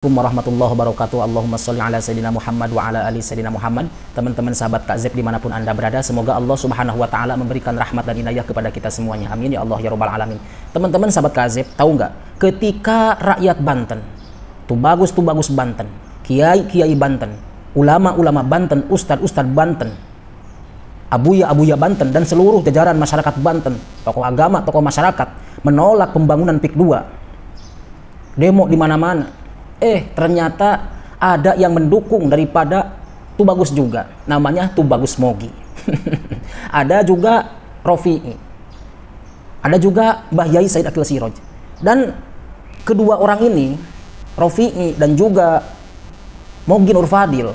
Assalamualaikum warahmatullahi wabarakatuh. Allahumma sholli ala sayyidina Muhammad wa ala ali sayyidina Muhammad. Teman-teman sahabat Kak Zeb dimanapun anda berada, semoga Allah subhanahu wa ta'ala memberikan rahmat dan inayah kepada kita semuanya. Amin ya Allah ya rabbal alamin. Teman-teman sahabat Kak Zeb, tahu nggak ketika rakyat Banten tuh bagus Banten, kiai Banten, ulama Banten, ustad Banten, abuya Banten, dan seluruh jajaran masyarakat Banten, tokoh agama, tokoh masyarakat menolak pembangunan PIK 2, demo di mana-mana. Ternyata ada yang mendukung daripada Tubagus juga, namanya Tubagus Mogi. Ada juga Rofi'i, ada juga Mbah Yai Said Akil Siroj. Dan kedua orang ini, Rofi'i dan juga Mogi Nur Fadil,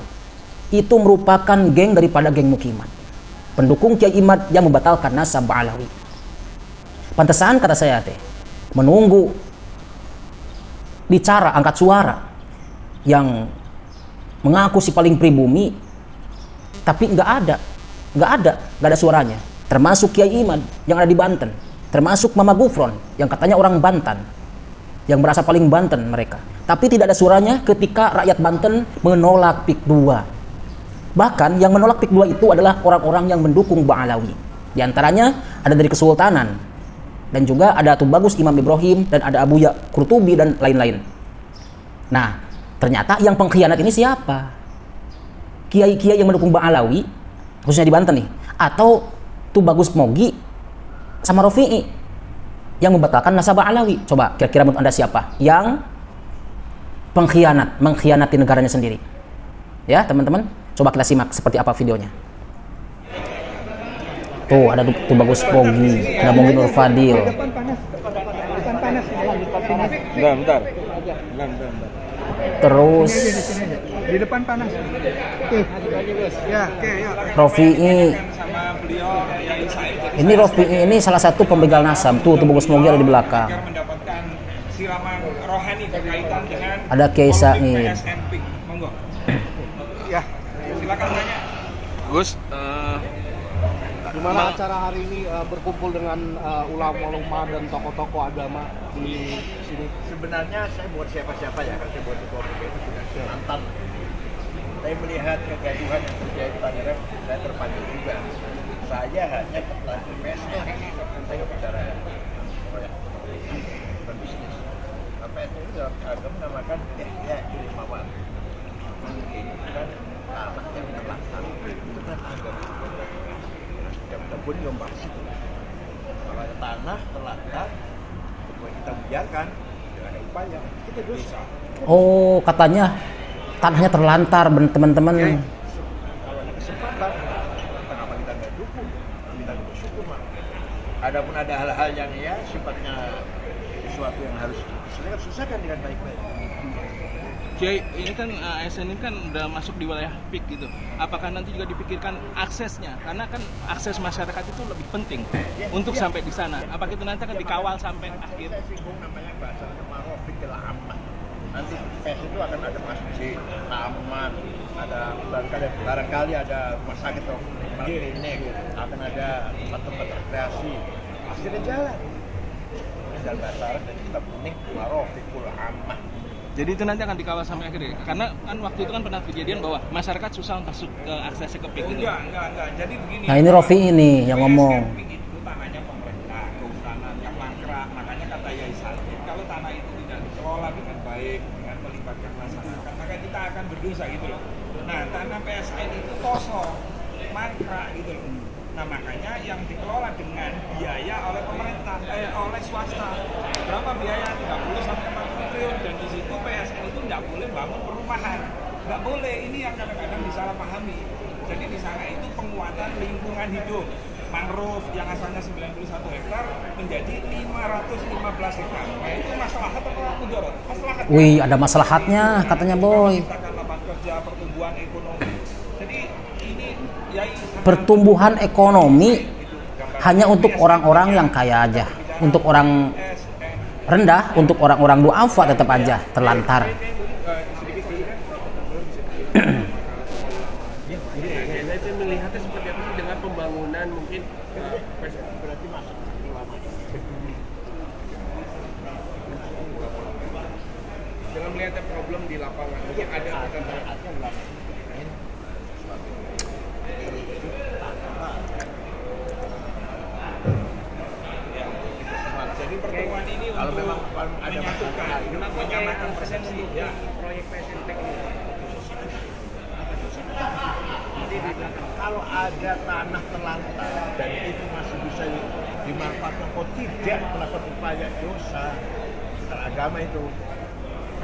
itu merupakan geng daripada geng Mukimat, pendukung Kiai Imad yang membatalkan nasab Alawi. Pantesan kata saya menunggu bicara angkat suara yang mengaku si paling pribumi, tapi nggak ada suaranya. Termasuk Kiai Imad yang ada di Banten, termasuk Mama Gufron yang katanya orang Banten, yang merasa paling Banten mereka, tapi tidak ada suaranya ketika rakyat Banten menolak PIK 2. Bahkan yang menolak PIK 2 itu adalah orang-orang yang mendukung Ba'alawi. Di antaranya ada dari Kesultanan, dan juga ada Tubagus Imam Ibrahim, dan ada Abuya Qurtubi dan lain-lain. Nah, ternyata yang pengkhianat ini siapa? Kiai-kiai yang mendukung Ba'alawi, khususnya di Banten nih, atau Tubagus Mogi sama Rofi'i yang membatalkan nasab Ba'alawi? Coba kira-kira menurut anda siapa yang mengkhianati negaranya sendiri? Ya teman-teman, coba kita simak seperti apa videonya. Tuh ada Tubagus Mogi, ada Mogi Nur Fadil. Bentar. Terus di depan panas. Rofi'i. Ini Rofi'i ini salah satu pembegal nasab. Tuh Tubagus Mogi ada di belakang. Ada Kiai Said. Ya, silakan tanya. Gus, gimana acara hari ini berkumpul dengan ulama-ulama dan tokoh-tokoh agama di sini? Sebenarnya saya buat siapa-siapa ya, karena saya buat ketua itu sudah mantan. Saya melihat kegaduhan yang terjadi di Tangerang, saya terpanggil juga. Saya hanya ketua PSN, saya nggak bicara bukan bisnis. PSN itu dalam agama menamakan ya jadi mawar. Itu kan tanah yang terlantar, itu kan agama. Kita pun membahas itu. Kalau ada tanah terlantar, kita biarkan, tidak ada upaya, kita dosa. Oh, katanya tanahnya terlantar, teman-teman. Kalau ada kesempatan, kenapa kita nggak dukung? Kita bersyukur, Mak. Adapun ada hal-hal yang ya sifatnya sesuatu yang harus selesaikan dengan baik-baik. Kiai, ini kan ASN ini kan udah masuk di wilayah PIK gitu. Apakah nanti juga dipikirkan aksesnya? Karena kan akses masyarakat itu lebih penting untuk sampai di sana. Apakah itu nanti akan dikawal sampai akhir? Saya singgung namanya bahasanya marofik aman. Nanti PES itu akan ada masjid, taman, ada barangkali ada rumah sakit atau klinik, akan ada tempat-tempat rekreasi. Pasti ada jalan. Jalan bahasa Arab dan kita kuning marofikul aman. Jadi itu nanti akan dikawal sampai akhir ya? Karena kan waktu itu kan pernah kejadian bahwa masyarakat susah masuk ke aksesnya ke PIK gitu. Enggak. Jadi begini. Nah ini Rofi'i ini yang ngomong. Itu tanahnya pemerintah, kehutanan yang mangkrak. Makanya kata Yai Said, kalau tanah itu tidak dikelola dengan baik, dengan melibatkan masyarakat, maka kita akan berdosa gitu loh. Nah, tanah PSN itu kosong, mangkrak gitu loh. Nah, makanya yang dikelola dengan biaya oleh pemerintah, oleh swasta. Berapa biaya? 30 sampai 40 triliun, dan di situ PSN itu nggak boleh bangun perumahan. Nggak boleh, ini yang kadang-kadang disalahpahami. Jadi di sana itu penguatan lingkungan hidup. Mangrove yang asalnya 91 hektar menjadi 515 hektar. Nah, itu maslahat atau mudarat? Maslahat. Wih, ada maslahatnya katanya Boy. Menciptakan lapangan kerja, pertumbuhan ekonomi. Jadi ini Pertumbuhan ekonomi hanya untuk orang-orang yang kaya aja. Untuk orang rendah, untuk orang-orang duafa tetap aja terlantar. Saya melihatnya seperti apa sih dengan pembangunan mungkin berarti masuk ulama. Dengan melihat problem di lapangan, mungkin ada Jadi pertemuan ini Kalau untuk memang ada menyatukan, menyamakan persepsi. Ya. proyek PSNT ini. Kalau ada tanah terlantar dan itu masih bisa dimanfaatkan, kok tidak melakukan upaya dosa agama itu.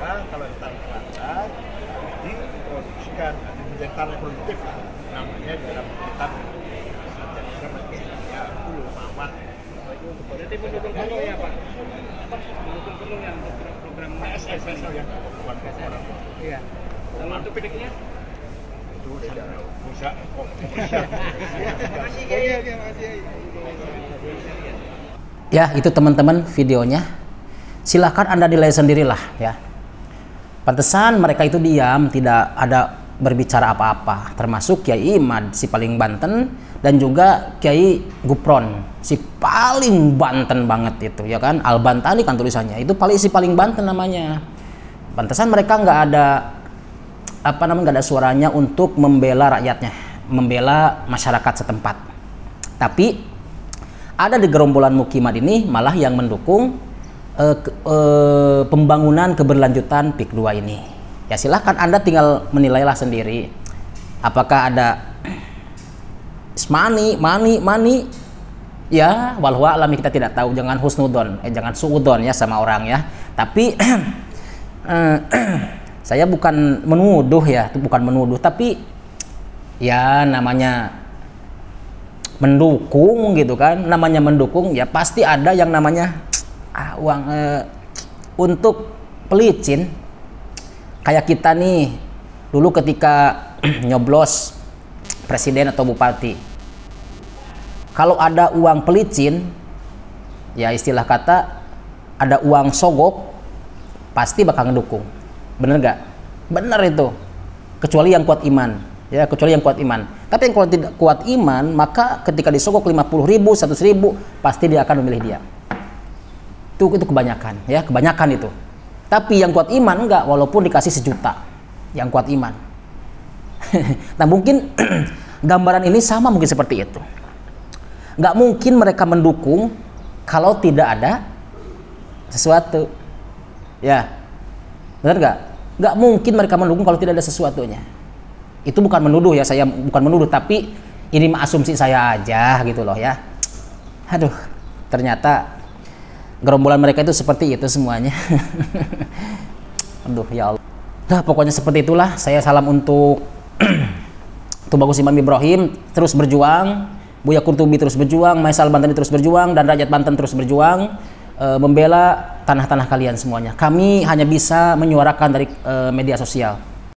Nah, kalau tanah terlantar diproduksikan, menjadi tanah produktif, namanya dalam kitab ya dulu mawar. Berarti mendukung penuh ya Pak? Mendukung penuh yang untuk program PSN yang buat orang. Iya. Kalau untuk PDK-nya? Itu bisa kok. Makasih Kiai. Ya, itu teman-teman videonya. Silahkan Anda nilai sendirilah ya. Pantesan mereka itu diam, tidak ada berbicara apa-apa, termasuk Kiai Imad si paling Banten dan juga Kiai Gupron si paling Banten banget itu ya kan, Al-Bantani kan tulisannya, itu si paling Banten namanya. Pantesan mereka nggak ada nggak ada suaranya untuk membela rakyatnya, membela masyarakat setempat. Tapi ada di gerombolan Mukimat ini malah yang mendukung pembangunan keberlanjutan PIK 2 ini. Ya silahkan Anda tinggal menilailah sendiri. Apakah ada money? Ya, wallahu a'lam, kita tidak tahu. Jangan husnudon, jangan suudon ya sama orang ya. Tapi saya bukan menuduh ya, bukan menuduh, tapi ya namanya mendukung gitu kan. Namanya mendukung ya pasti ada yang namanya uang untuk pelicin. Kayak kita nih dulu ketika nyoblos presiden atau bupati, kalau ada uang pelicin ya istilah kata ada uang sogok, pasti bakal ngedukung. Bener nggak? Bener itu, kecuali yang kuat iman ya, kecuali yang kuat iman. Tapi yang kalau tidak kuat iman, maka ketika disogok 50.000, 100.000 pasti dia akan memilih dia. Itu kebanyakan ya, kebanyakan itu. Tapi yang kuat iman enggak, walaupun dikasih 1 juta, yang kuat iman. Nah mungkin gambaran ini sama mungkin seperti itu. Nggak mungkin mereka mendukung kalau tidak ada sesuatu. Ya, benar nggak? Nggak mungkin mereka mendukung kalau tidak ada sesuatunya. Itu bukan menuduh ya, saya bukan menuduh, tapi ini asumsi saya aja gitu loh ya. Aduh, ternyata gerombolan mereka itu seperti itu semuanya. Aduh ya Allah. Nah pokoknya seperti itulah. Saya salam untuk Tubagus Imam Ibrahim terus berjuang, Buya Kurtubi terus berjuang, Maisal Bantani terus berjuang, dan Rakyat Banten terus berjuang membela tanah-tanah kalian semuanya. Kami hanya bisa menyuarakan dari media sosial.